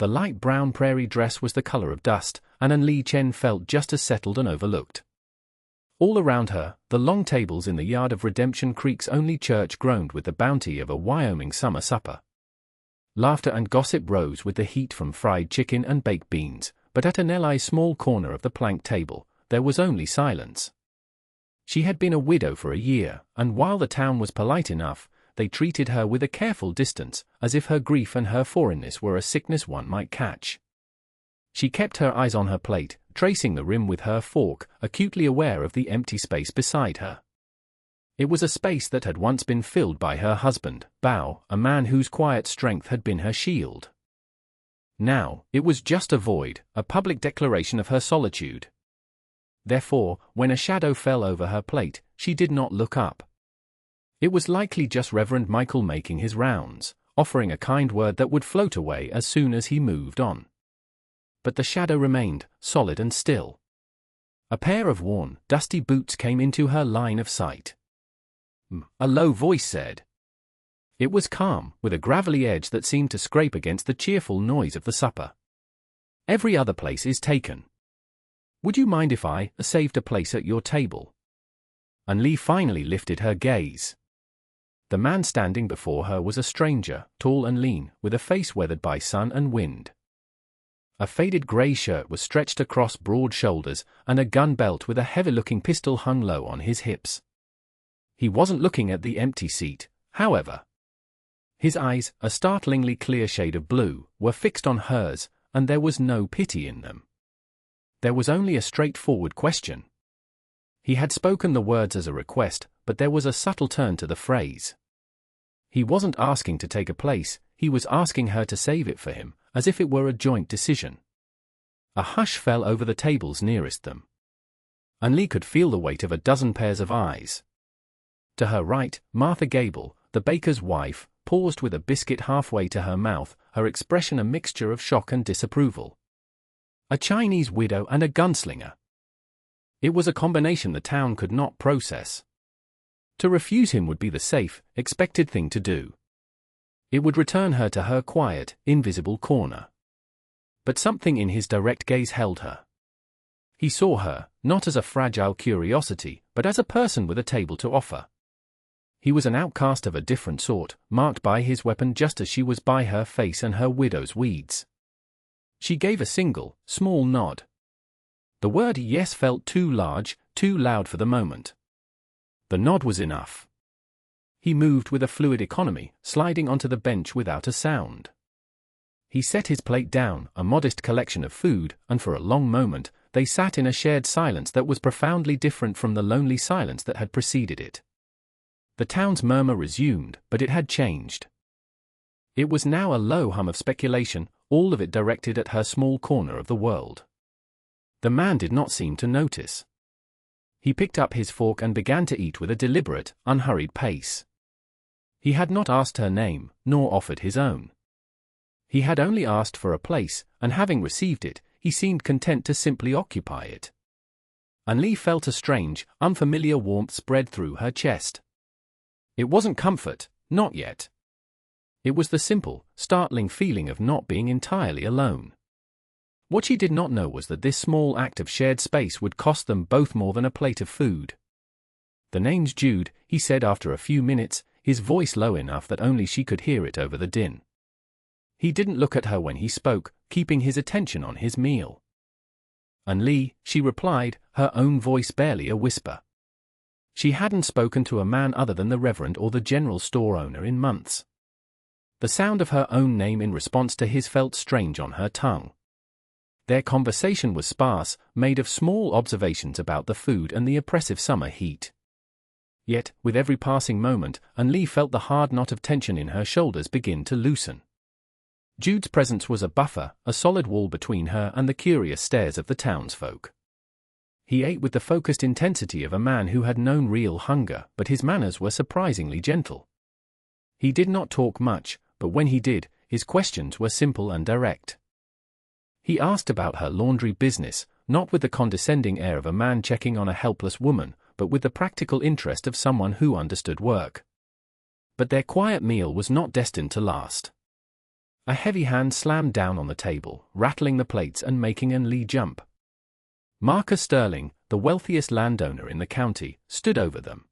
The light brown prairie dress was the color of dust, and Li Chen felt just as settled and overlooked. All around her, the long tables in the yard of Redemption Creek's only church groaned with the bounty of a Wyoming summer supper. Laughter and gossip rose with the heat from fried chicken and baked beans, but at Aneli's small corner of the plank table, there was only silence. She had been a widow for a year, and while the town was polite enough, they treated her with a careful distance, as if her grief and her foreignness were a sickness one might catch. She kept her eyes on her plate, tracing the rim with her fork, acutely aware of the empty space beside her. It was a space that had once been filled by her husband, Bao, a man whose quiet strength had been her shield. Now, it was just a void, a public declaration of her solitude. Therefore, when a shadow fell over her plate, she did not look up. It was likely just Reverend Michael making his rounds, offering a kind word that would float away as soon as he moved on. But the shadow remained, solid and still. A pair of worn, dusty boots came into her line of sight. A low voice said. It was calm, with a gravelly edge that seemed to scrape against the cheerful noise of the supper. Every other place is taken. Would you mind if I saved a place at your table? And Li finally lifted her gaze. The man standing before her was a stranger, tall and lean, with a face weathered by sun and wind. A faded grey shirt was stretched across broad shoulders, and a gun belt with a heavy-looking pistol hung low on his hips. He wasn't looking at the empty seat, however. His eyes, a startlingly clear shade of blue, were fixed on hers, and there was no pity in them. There was only a straightforward question. He had spoken the words as a request, but there was a subtle turn to the phrase. He wasn't asking to take a place, he was asking her to save it for him, as if it were a joint decision. A hush fell over the tables nearest them. And Li could feel the weight of a dozen pairs of eyes. To her right, Martha Gable, the baker's wife, paused with a biscuit halfway to her mouth, her expression a mixture of shock and disapproval. A Chinese widow and a gunslinger. It was a combination the town could not process. To refuse him would be the safe, expected thing to do. It would return her to her quiet, invisible corner. But something in his direct gaze held her. He saw her, not as a fragile curiosity, but as a person with a table to offer. He was an outcast of a different sort, marked by his weapon just as she was by her face and her widow's weeds. She gave a single, small nod. The word yes felt too large, too loud for the moment. The nod was enough. He moved with a fluid economy, sliding onto the bench without a sound. He set his plate down, a modest collection of food, and for a long moment, they sat in a shared silence that was profoundly different from the lonely silence that had preceded it. The town's murmur resumed, but it had changed. It was now a low hum of speculation, all of it directed at her small corner of the world. The man did not seem to notice. He picked up his fork and began to eat with a deliberate, unhurried pace. He had not asked her name, nor offered his own. He had only asked for a place, and having received it, he seemed content to simply occupy it. And Li felt a strange, unfamiliar warmth spread through her chest. It wasn't comfort, not yet. It was the simple, startling feeling of not being entirely alone. What she did not know was that this small act of shared space would cost them both more than a plate of food. "The name's Jude," he said after a few minutes, his voice low enough that only she could hear it over the din. He didn't look at her when he spoke, keeping his attention on his meal. "And Li," she replied, her own voice barely a whisper. She hadn't spoken to a man other than the Reverend or the general store owner in months. The sound of her own name in response to his felt strange on her tongue. Their conversation was sparse, made of small observations about the food and the oppressive summer heat. Yet, with every passing moment, Li felt the hard knot of tension in her shoulders begin to loosen. Jude's presence was a buffer, a solid wall between her and the curious stares of the townsfolk. He ate with the focused intensity of a man who had known real hunger, but his manners were surprisingly gentle. He did not talk much, but when he did, his questions were simple and direct. He asked about her laundry business, not with the condescending air of a man checking on a helpless woman, but with the practical interest of someone who understood work. But their quiet meal was not destined to last. A heavy hand slammed down on the table, rattling the plates and making Lee jump. Marcus Sterling, the wealthiest landowner in the county, stood over them.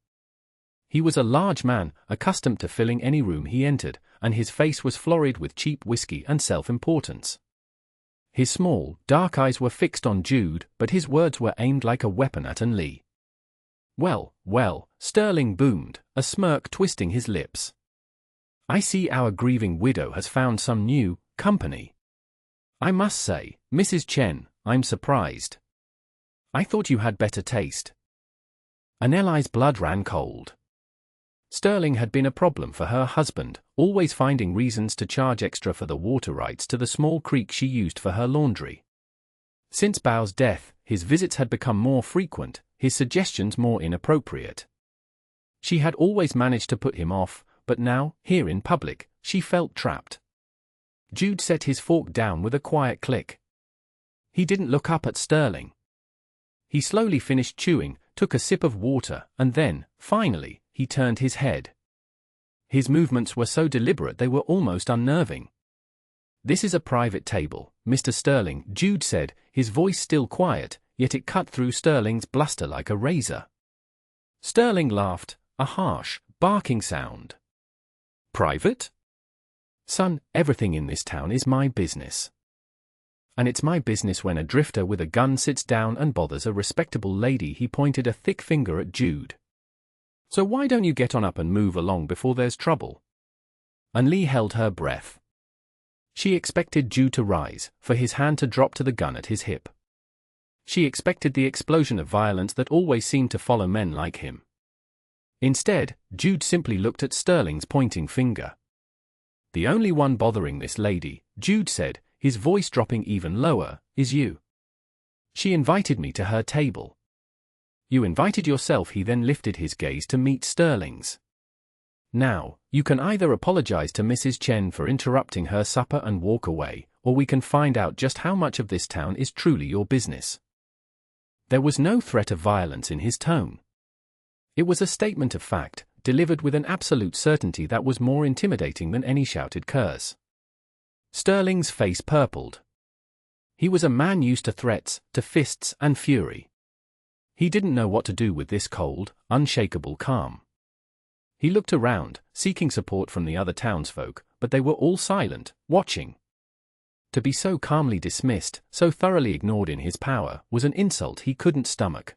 He was a large man, accustomed to filling any room he entered, and his face was florid with cheap whiskey and self-importance. His small, dark eyes were fixed on Jude, but his words were aimed like a weapon at Lee. "Well, well," Sterling boomed, a smirk twisting his lips. "I see our grieving widow has found some new company. I must say, Mrs. Chen, I'm surprised. I thought you had better taste." Anneli's blood ran cold. Sterling had been a problem for her husband, always finding reasons to charge extra for the water rights to the small creek she used for her laundry. Since Bao's death, his visits had become more frequent, his suggestions more inappropriate. She had always managed to put him off, but now, here in public, she felt trapped. Jude set his fork down with a quiet click. He didn't look up at Sterling. He slowly finished chewing, took a sip of water, and then, finally, he turned his head. His movements were so deliberate they were almost unnerving. "This is a private table, Mr. Sterling," Jude said, his voice still quiet, yet it cut through Sterling's bluster like a razor. Sterling laughed, a harsh, barking sound. "Private? Son, everything in this town is my business. And it's my business when a drifter with a gun sits down and bothers a respectable lady." He pointed a thick finger at Jude. "So why don't you get on up and move along before there's trouble?" Lee held her breath. She expected Jude to rise, for his hand to drop to the gun at his hip. She expected the explosion of violence that always seemed to follow men like him. Instead, Jude simply looked at Sterling's pointing finger. "The only one bothering this lady," Jude said, his voice dropping even lower, "is you. She invited me to her table." "You invited yourself." He then lifted his gaze to meet Sterling's. "Now, you can either apologize to Mrs. Chen for interrupting her supper and walk away, or we can find out just how much of this town is truly your business." There was no threat of violence in his tone. It was a statement of fact, delivered with an absolute certainty that was more intimidating than any shouted curse. Sterling's face purpled. He was a man used to threats, to fists and fury. He didn't know what to do with this cold, unshakable calm. He looked around, seeking support from the other townsfolk, but they were all silent, watching. To be so calmly dismissed, so thoroughly ignored in his power, was an insult he couldn't stomach.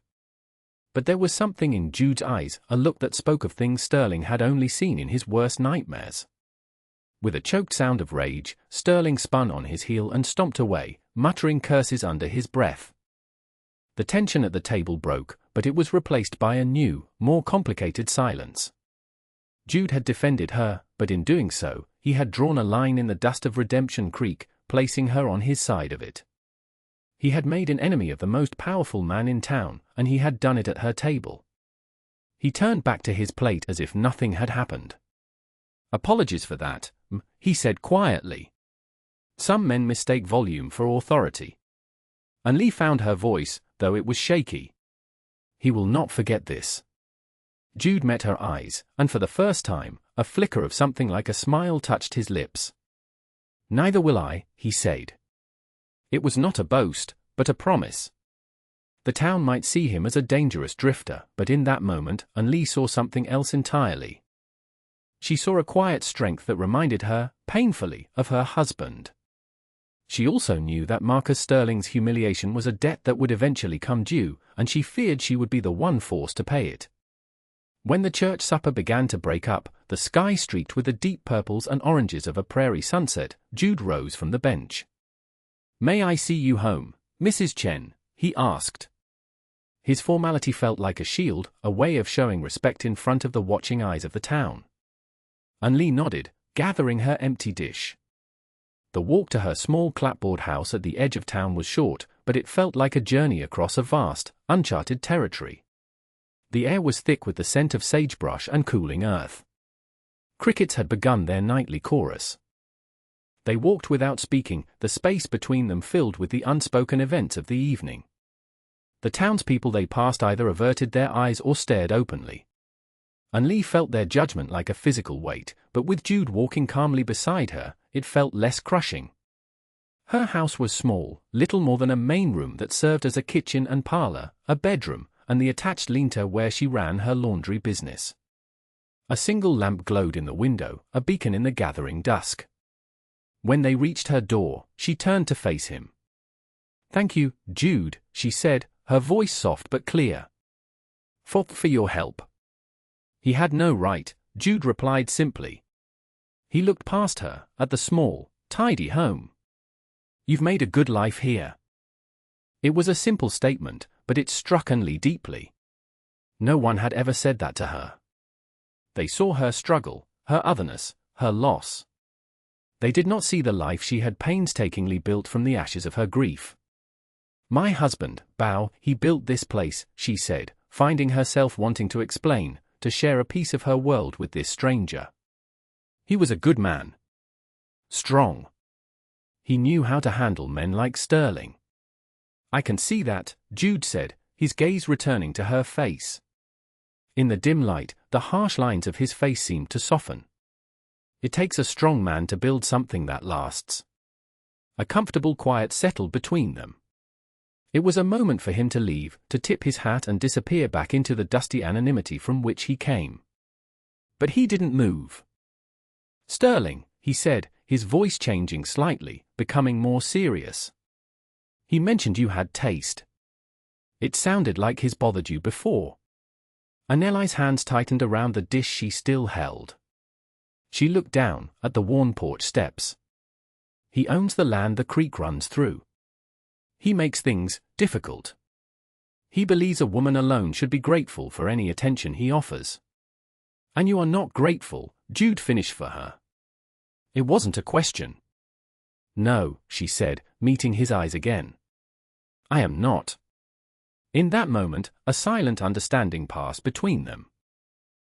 But there was something in Jude's eyes, a look that spoke of things Sterling had only seen in his worst nightmares. With a choked sound of rage, Sterling spun on his heel and stomped away, muttering curses under his breath. The tension at the table broke, but it was replaced by a new, more complicated silence. Jude had defended her, but in doing so, he had drawn a line in the dust of Redemption Creek, placing her on his side of it. He had made an enemy of the most powerful man in town, and he had done it at her table. He turned back to his plate as if nothing had happened. "Apologies for that," he said quietly. "Some men mistake volume for authority." Lee found her voice, though it was shaky. "He will not forget this." Jude met her eyes, and for the first time, a flicker of something like a smile touched his lips. "Neither will I," he said. It was not a boast, but a promise. The town might see him as a dangerous drifter, but in that moment, Lee saw something else entirely. She saw a quiet strength that reminded her, painfully, of her husband. She also knew that Marcus Sterling's humiliation was a debt that would eventually come due, and she feared she would be the one forced to pay it. When the church supper began to break up, the sky streaked with the deep purples and oranges of a prairie sunset, Jude rose from the bench. "May I see you home, Mrs. Chen?" he asked. His formality felt like a shield, a way of showing respect in front of the watching eyes of the town. Lee nodded, gathering her empty dish. The walk to her small clapboard house at the edge of town was short, but it felt like a journey across a vast, uncharted territory. The air was thick with the scent of sagebrush and cooling earth. Crickets had begun their nightly chorus. They walked without speaking, the space between them filled with the unspoken events of the evening. The townspeople they passed either averted their eyes or stared openly. Lee felt their judgment like a physical weight, but with Jude walking calmly beside her, it felt less crushing. Her house was small, little more than a main room that served as a kitchen and parlor, a bedroom, and the attached lean-to where she ran her laundry business. A single lamp glowed in the window, a beacon in the gathering dusk. When they reached her door, she turned to face him. "Thank you, Jude," she said, her voice soft but clear. For your help." He had no right, Jude replied simply. He looked past her, at the small, tidy home. "You've made a good life here." It was a simple statement, but it struck Anli deeply. No one had ever said that to her. They saw her struggle, her otherness, her loss. They did not see the life she had painstakingly built from the ashes of her grief. "My husband, Bao, he built this place," she said, finding herself wanting to explain, to share a piece of her world with this stranger. "He was a good man. Strong. He knew how to handle men like Sterling." "I can see that," Jude said, his gaze returning to her face. In the dim light, the harsh lines of his face seemed to soften. "It takes a strong man to build something that lasts." A comfortable quiet settled between them. It was a moment for him to leave, to tip his hat and disappear back into the dusty anonymity from which he came. But he didn't move. "Sterling," he said, his voice changing slightly, becoming more serious. "He mentioned you had taste. It sounded like he's bothered you before." Aneli's hands tightened around the dish she still held. She looked down, at the worn porch steps. "He owns the land the creek runs through. He makes things difficult. He believes a woman alone should be grateful for any attention he offers." "And you are not grateful," Jude finished for her. It wasn't a question. "No," she said, meeting his eyes again. "I am not." In that moment, a silent understanding passed between them.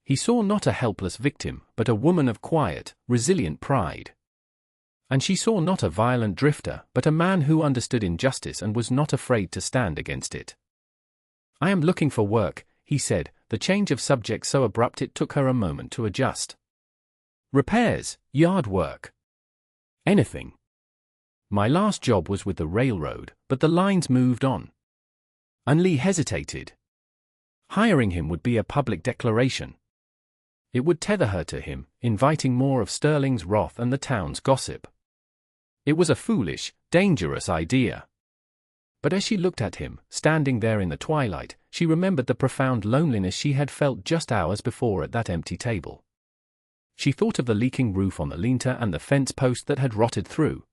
He saw not a helpless victim, but a woman of quiet, resilient pride. And she saw not a violent drifter, but a man who understood injustice and was not afraid to stand against it. "I am looking for work," he said, the change of subject so abrupt it took her a moment to adjust. "Repairs, yard work. Anything. My last job was with the railroad, but the lines moved on." Anli hesitated. Hiring him would be a public declaration. It would tether her to him, inviting more of Sterling's wrath and the town's gossip. It was a foolish, dangerous idea. But as she looked at him, standing there in the twilight, she remembered the profound loneliness she had felt just hours before at that empty table. She thought of the leaking roof on the lean-to and the fence post that had rotted through.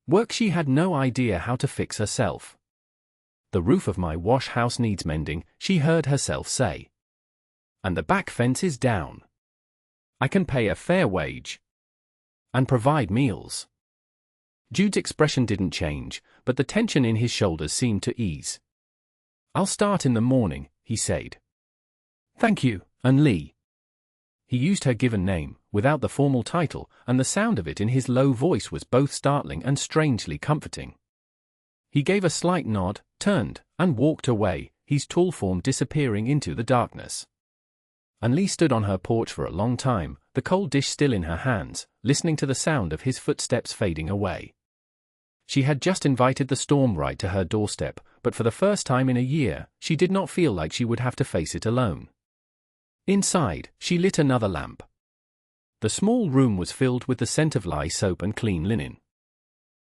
Work she had no idea how to fix herself. "The roof of my wash house needs mending," she heard herself say. "And the back fence is down. I can pay a fair wage. And provide meals." Jude's expression didn't change, but the tension in his shoulders seemed to ease. "I'll start in the morning," he said. "Thank you, Anli." He used her given name, without the formal title, and the sound of it in his low voice was both startling and strangely comforting. He gave a slight nod, turned, and walked away, his tall form disappearing into the darkness. Anli stood on her porch for a long time, the cold dish still in her hands, listening to the sound of his footsteps fading away. She had just invited the storm right to her doorstep, but for the first time in a year, she did not feel like she would have to face it alone. Inside, she lit another lamp. The small room was filled with the scent of lye soap and clean linen.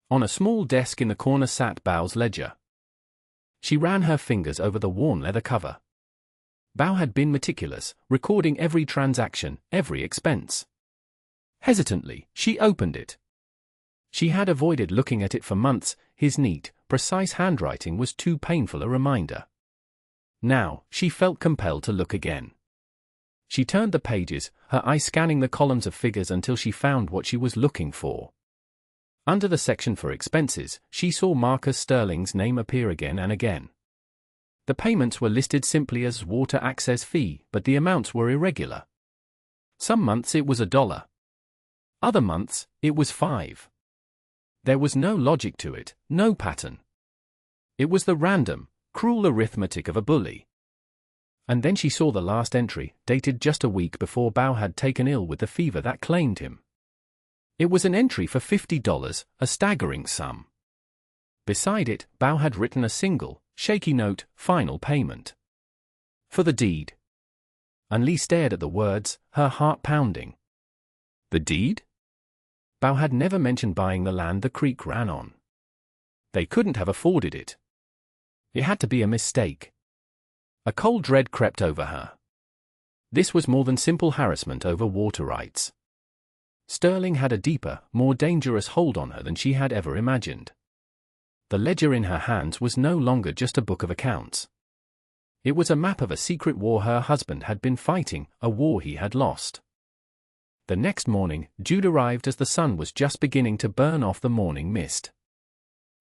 On a small desk in the corner sat Bao's ledger. She ran her fingers over the worn leather cover. Bao had been meticulous, recording every transaction, every expense. Hesitantly, she opened it. She had avoided looking at it for months, his neat, precise handwriting was too painful a reminder. Now, she felt compelled to look again. She turned the pages, her eye scanning the columns of figures until she found what she was looking for. Under the section for expenses, she saw Marcus Sterling's name appear again and again. The payments were listed simply as water access fee, but the amounts were irregular. Some months it was $1. Other months, it was $5. There was no logic to it, no pattern. It was the random, cruel arithmetic of a bully. And then she saw the last entry, dated just a week before Bao had taken ill with the fever that claimed him. It was an entry for $50, a staggering sum. Beside it, Bao had written a single, shaky note, final payment. For the deed. Lee stared at the words, her heart pounding. The deed? Bao had never mentioned buying the land the creek ran on. They couldn't have afforded it. It had to be a mistake. A cold dread crept over her. This was more than simple harassment over water rights. Sterling had a deeper, more dangerous hold on her than she had ever imagined. The ledger in her hands was no longer just a book of accounts. It was a map of a secret war her husband had been fighting, a war he had lost. The next morning, Jude arrived as the sun was just beginning to burn off the morning mist.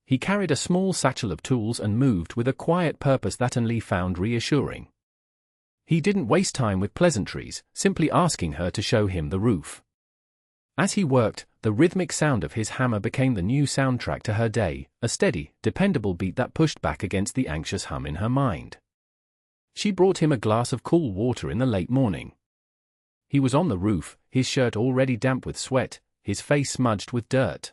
He carried a small satchel of tools and moved with a quiet purpose that Lee found reassuring. He didn't waste time with pleasantries, simply asking her to show him the roof. As he worked, the rhythmic sound of his hammer became the new soundtrack to her day, a steady, dependable beat that pushed back against the anxious hum in her mind. She brought him a glass of cool water in the late morning. He was on the roof, his shirt already damp with sweat, his face smudged with dirt.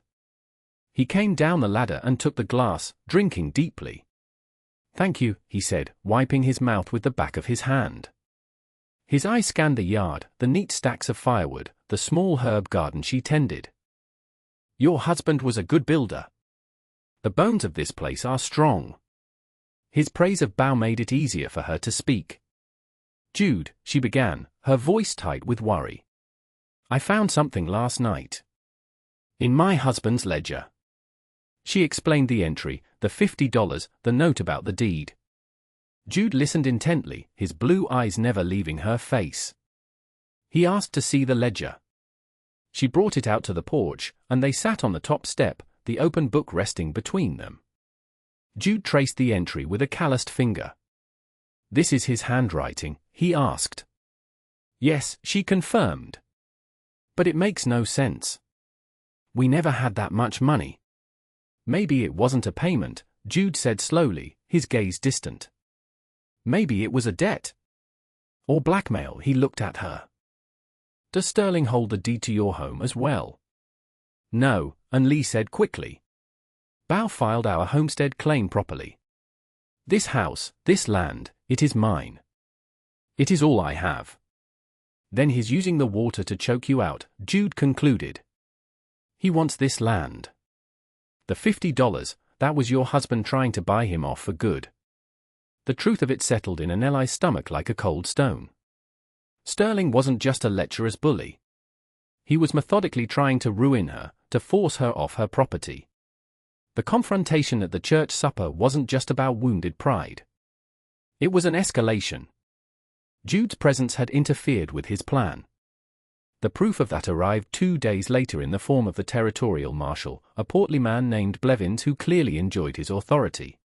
He came down the ladder and took the glass, drinking deeply. "Thank you," he said, wiping his mouth with the back of his hand. His eye scanned the yard, the neat stacks of firewood, the small herb garden she tended. "Your husband was a good builder. The bones of this place are strong." His praise of Bao made it easier for her to speak. "Jude," she began, her voice tight with worry. "I found something last night. In my husband's ledger." She explained the entry, the $50, the note about the deed. Jude listened intently, his blue eyes never leaving her face. He asked to see the ledger. She brought it out to the porch, and they sat on the top step, the open book resting between them. Jude traced the entry with a calloused finger. "This is his handwriting?" he asked. "Yes," she confirmed. "But it makes no sense. We never had that much money." "Maybe it wasn't a payment," Jude said slowly, his gaze distant. "Maybe it was a debt. Or blackmail." He looked at her. "Does Sterling hold the deed to your home as well?" "No," Lee said quickly. "Bao filed our homestead claim properly. This house, this land, it is mine. It is all I have." "Then he's using the water to choke you out," Jude concluded. "He wants this land. The $50, that was your husband trying to buy him off for good." The truth of it settled in Annelie's stomach like a cold stone. Sterling wasn't just a lecherous bully. He was methodically trying to ruin her, to force her off her property. The confrontation at the church supper wasn't just about wounded pride. It was an escalation. Jude's presence had interfered with his plan. The proof of that arrived 2 days later in the form of the territorial marshal, a portly man named Blevins who clearly enjoyed his authority.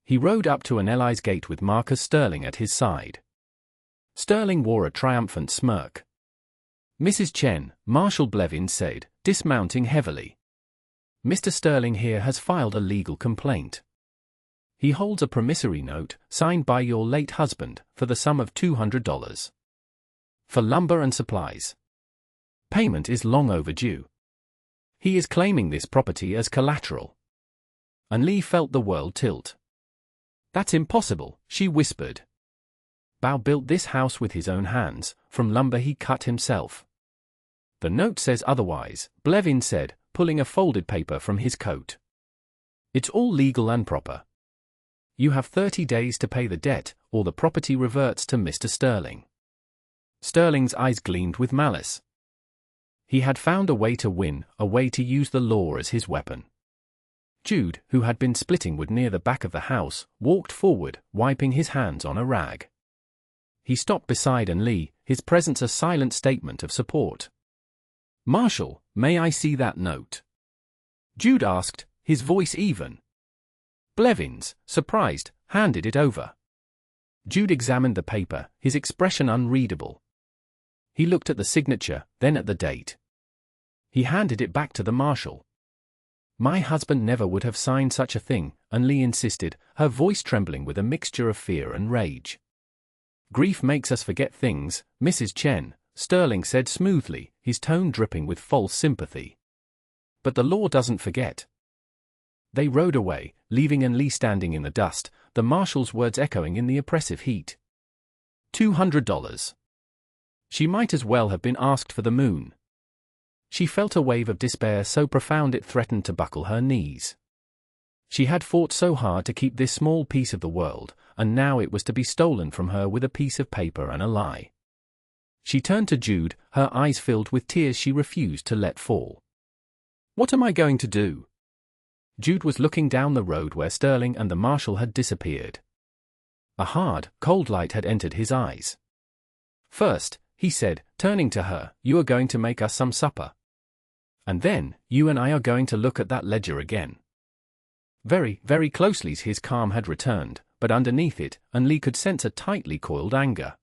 He rode up to Annelie's gate with Marcus Sterling at his side. Sterling wore a triumphant smirk. "Mrs. Chen," Marshal Blevins said, dismounting heavily. "Mr. Sterling here has filed a legal complaint. He holds a promissory note, signed by your late husband, for the sum of $200. For lumber and supplies. Payment is long overdue. He is claiming this property as collateral." Lee felt the world tilt. "That's impossible," she whispered. "Bao built this house with his own hands, from lumber he cut himself." "The note says otherwise," Blevins said, pulling a folded paper from his coat. "It's all legal and proper. You have 30 days to pay the debt, or the property reverts to Mr. Sterling." Sterling's eyes gleamed with malice. He had found a way to win, a way to use the law as his weapon. Jude, who had been splitting wood near the back of the house, walked forward, wiping his hands on a rag. He stopped beside Lee, his presence a silent statement of support. "Marshal, may I see that note?" Jude asked, his voice even. Blevins, surprised, handed it over. Jude examined the paper, his expression unreadable. He looked at the signature, then at the date. He handed it back to the marshal. "My husband never would have signed such a thing," Lee insisted, her voice trembling with a mixture of fear and rage. "Grief makes us forget things, Mrs. Chen," Sterling said smoothly, his tone dripping with false sympathy. But the law doesn't forget. They rode away, leaving Anli standing in the dust, the marshal's words echoing in the oppressive heat. $200. She might as well have been asked for the moon. She felt a wave of despair so profound it threatened to buckle her knees. She had fought so hard to keep this small piece of the world, and now it was to be stolen from her with a piece of paper and a lie. She turned to Jude, her eyes filled with tears she refused to let fall. "What am I going to do?" Jude was looking down the road where Sterling and the marshal had disappeared. A hard, cold light had entered his eyes. "First," he said, turning to her, "you are going to make us some supper. And then, you and I are going to look at that ledger again." Very, very closely his calm had returned, but underneath it, Anli could sense a tightly coiled anger.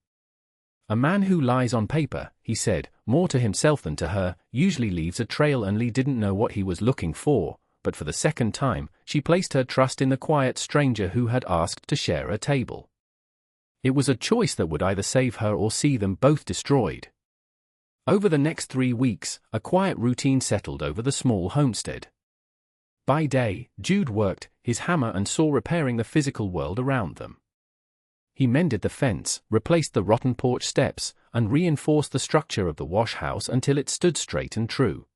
"A man who lies on paper," he said, more to himself than to her, "usually leaves a trail." Anli didn't know what he was looking for, but for the second time, she placed her trust in the quiet stranger who had asked to share a table. It was a choice that would either save her or see them both destroyed. Over the next 3 weeks, a quiet routine settled over the small homestead. By day, Jude worked, his hammer and saw repairing the physical world around them. He mended the fence, replaced the rotten porch steps, and reinforced the structure of the wash house until it stood straight and true.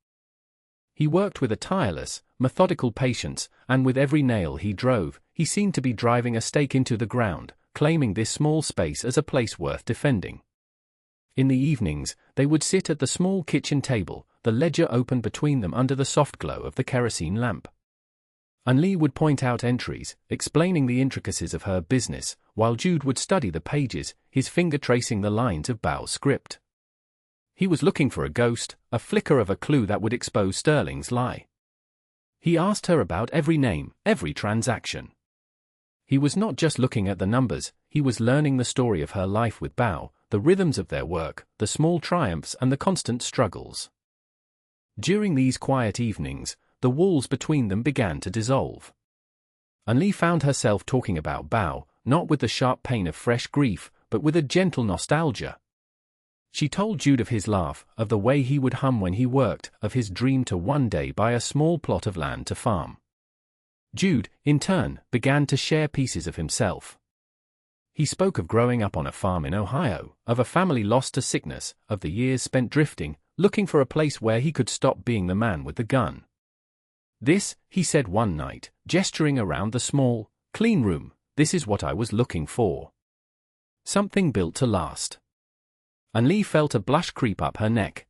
He worked with a tireless, methodical patience, and with every nail he drove, he seemed to be driving a stake into the ground, claiming this small space as a place worth defending. In the evenings, they would sit at the small kitchen table, the ledger open between them under the soft glow of the kerosene lamp. Anli would point out entries, explaining the intricacies of her business, while Jude would study the pages, his finger tracing the lines of Bao's script. He was looking for a ghost, a flicker of a clue that would expose Sterling's lie. He asked her about every name, every transaction. He was not just looking at the numbers, he was learning the story of her life with Bao, the rhythms of their work, the small triumphs and the constant struggles. During these quiet evenings, the walls between them began to dissolve. Anli found herself talking about Bao, not with the sharp pain of fresh grief, but with a gentle nostalgia. She told Jude of his laugh, of the way he would hum when he worked, of his dream to one day buy a small plot of land to farm. Jude, in turn, began to share pieces of himself. He spoke of growing up on a farm in Ohio, of a family lost to sickness, of the years spent drifting, looking for a place where he could stop being the man with the gun. "This," he said one night, gesturing around the small, clean room, "this is what I was looking for. Something built to last." Anli felt a blush creep up her neck.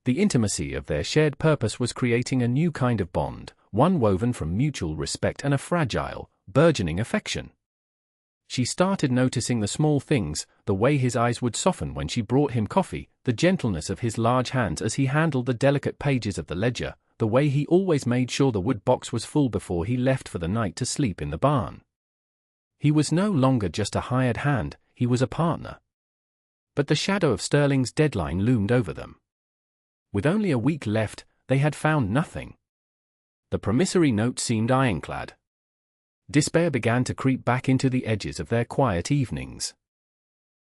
The intimacy of their shared purpose was creating a new kind of bond, one woven from mutual respect and a fragile, burgeoning affection. She started noticing the small things, the way his eyes would soften when she brought him coffee, the gentleness of his large hands as he handled the delicate pages of the ledger, the way he always made sure the wood box was full before he left for the night to sleep in the barn. He was no longer just a hired hand, he was a partner. But the shadow of Sterling's deadline loomed over them. With only a week left, they had found nothing. The promissory note seemed ironclad. Despair began to creep back into the edges of their quiet evenings.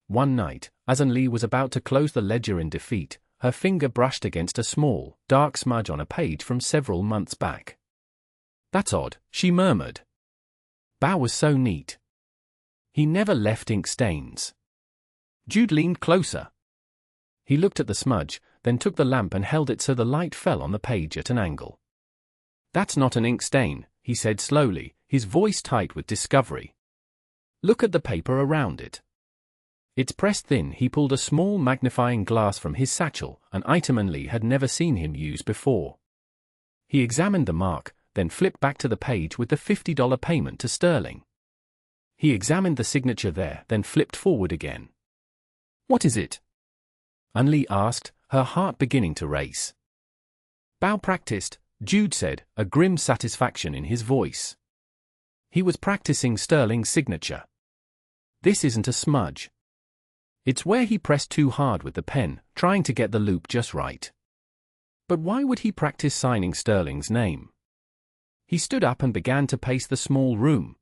One night, as Anli was about to close the ledger in defeat, her finger brushed against a small, dark smudge on a page from several months back. "That's odd," she murmured. "Bao was so neat. He never left ink stains." Jude leaned closer. He looked at the smudge, then took the lamp and held it so the light fell on the page at an angle. "That's not an ink stain," he said slowly, his voice tight with discovery. "Look at the paper around it. It's pressed thin." He pulled a small magnifying glass from his satchel, an item Anli had never seen him use before. He examined the mark, then flipped back to the page with the $50 payment to Sterling. He examined the signature there, then flipped forward again. "What is it?" Anli asked, her heart beginning to race. "Bao practiced," Jude said, a grim satisfaction in his voice. "He was practicing Sterling's signature. This isn't a smudge. It's where he pressed too hard with the pen, trying to get the loop just right." "But why would he practice signing Sterling's name?" He stood up and began to pace the small room.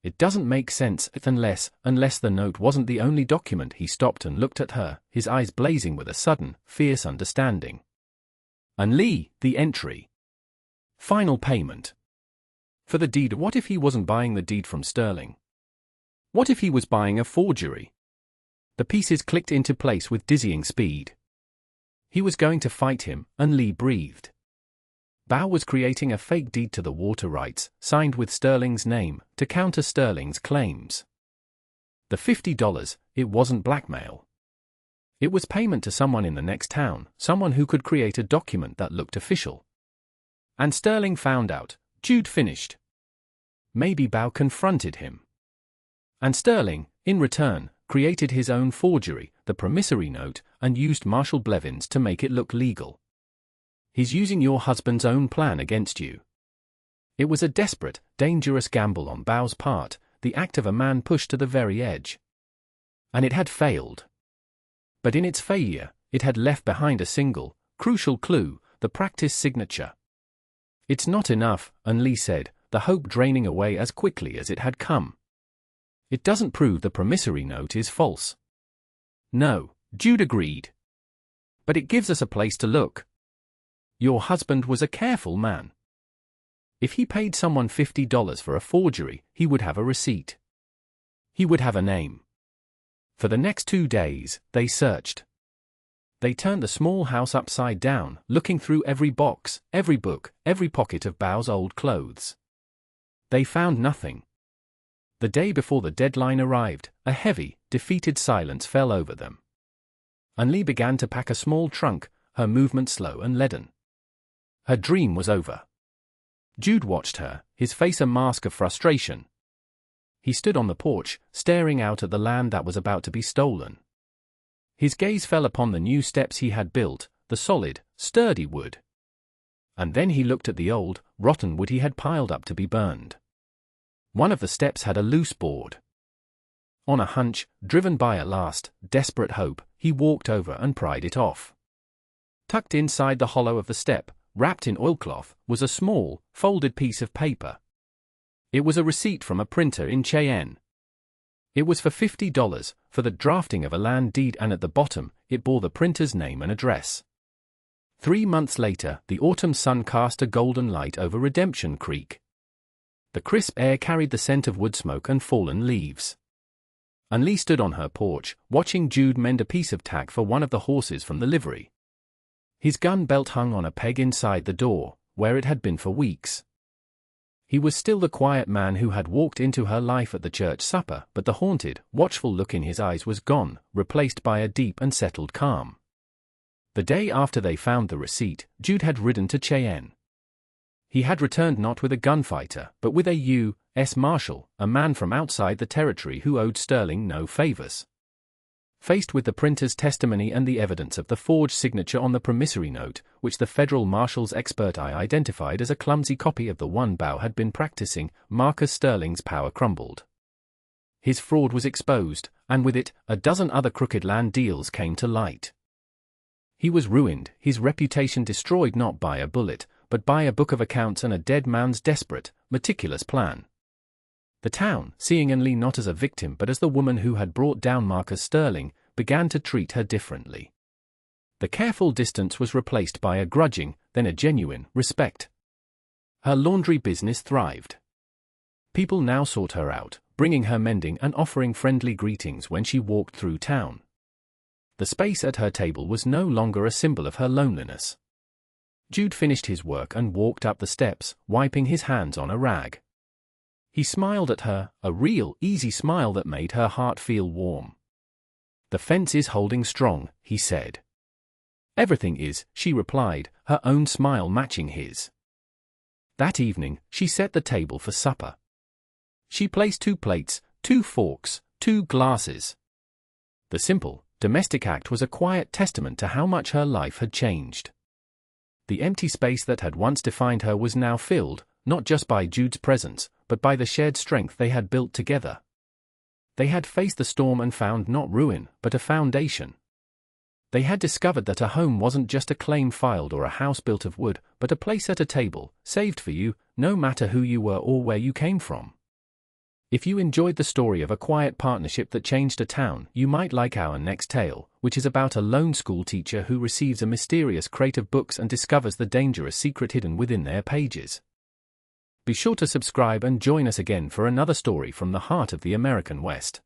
It doesn't make sense unless the note wasn't the only document. He stopped and looked at her, his eyes blazing with a sudden, fierce understanding. And Lee, the entry. Final payment. For the deed. What if he wasn't buying the deed from Sterling? What if he was buying a forgery? The pieces clicked into place with dizzying speed. He was going to fight him, and Lee breathed. Bao was creating a fake deed to the water rights, signed with Sterling's name, to counter Sterling's claims. The $50, it wasn't blackmail. It was payment to someone in the next town, someone who could create a document that looked official. And Sterling found out. Jude finished. Maybe Bao confronted him. And Sterling, in return, created his own forgery, the promissory note, and used Marshall Blevins to make it look legal. He's using your husband's own plan against you. It was a desperate, dangerous gamble on Bao's part, the act of a man pushed to the very edge. And it had failed. But in its failure, it had left behind a single, crucial clue, the practice signature. It's not enough, and Lee said, the hope draining away as quickly as it had come. It doesn't prove the promissory note is false. No, Jude agreed. But it gives us a place to look. Your husband was a careful man. If he paid someone $50 for a forgery, he would have a receipt. He would have a name. For the next 2 days, they searched. They turned the small house upside down, looking through every box, every book, every pocket of Bao's old clothes. They found nothing. The day before the deadline arrived, a heavy, defeated silence fell over them. And Lee began to pack a small trunk, her movement slow and leaden. Her dream was over. Jude watched her, his face a mask of frustration. He stood on the porch, staring out at the land that was about to be stolen. His gaze fell upon the new steps he had built, the solid, sturdy wood. And then he looked at the old, rotten wood he had piled up to be burned. One of the steps had a loose board. On a hunch, driven by a last, desperate hope, he walked over and pried it off. Tucked inside the hollow of the step, wrapped in oilcloth, was a small, folded piece of paper. It was a receipt from a printer in Cheyenne. It was for $50, for the drafting of a land deed, and at the bottom, it bore the printer's name and address. 3 months later, the autumn sun cast a golden light over Redemption Creek. The crisp air carried the scent of wood smoke and fallen leaves. And Lee stood on her porch, watching Jude mend a piece of tack for one of the horses from the livery. His gun belt hung on a peg inside the door, where it had been for weeks. He was still the quiet man who had walked into her life at the church supper, but the haunted, watchful look in his eyes was gone, replaced by a deep and settled calm. The day after they found the receipt, Jude had ridden to Cheyenne. He had returned not with a gunfighter, but with a U.S. Marshal, a man from outside the territory who owed Sterling no favors. Faced with the printer's testimony and the evidence of the forged signature on the promissory note, which the federal marshal's expert eye identified as a clumsy copy of the one Bao had been practicing, Marcus Sterling's power crumbled. His fraud was exposed, and with it, a dozen other crooked land deals came to light. He was ruined, his reputation destroyed not by a bullet, but by a book of accounts and a dead man's desperate, meticulous plan. The town, seeing Lee not as a victim but as the woman who had brought down Marcus Sterling, began to treat her differently. The careful distance was replaced by a grudging, then a genuine, respect. Her laundry business thrived. People now sought her out, bringing her mending and offering friendly greetings when she walked through town. The space at her table was no longer a symbol of her loneliness. Jude finished his work and walked up the steps, wiping his hands on a rag. He smiled at her, a real, easy smile that made her heart feel warm. "The fence is holding strong," he said. "Everything is," she replied, her own smile matching his. That evening, she set the table for supper. She placed 2 plates, 2 forks, 2 glasses. The simple, domestic act was a quiet testament to how much her life had changed. The empty space that had once defined her was now filled, not just by Jude's presence, but by the shared strength they had built together. They had faced the storm and found not ruin, but a foundation. They had discovered that a home wasn't just a claim filed or a house built of wood, but a place at a table, saved for you, no matter who you were or where you came from. If you enjoyed the story of a quiet partnership that changed a town, you might like our next tale, which is about a lone school teacher who receives a mysterious crate of books and discovers the dangerous secret hidden within their pages. Be sure to subscribe and join us again for another story from the heart of the American West.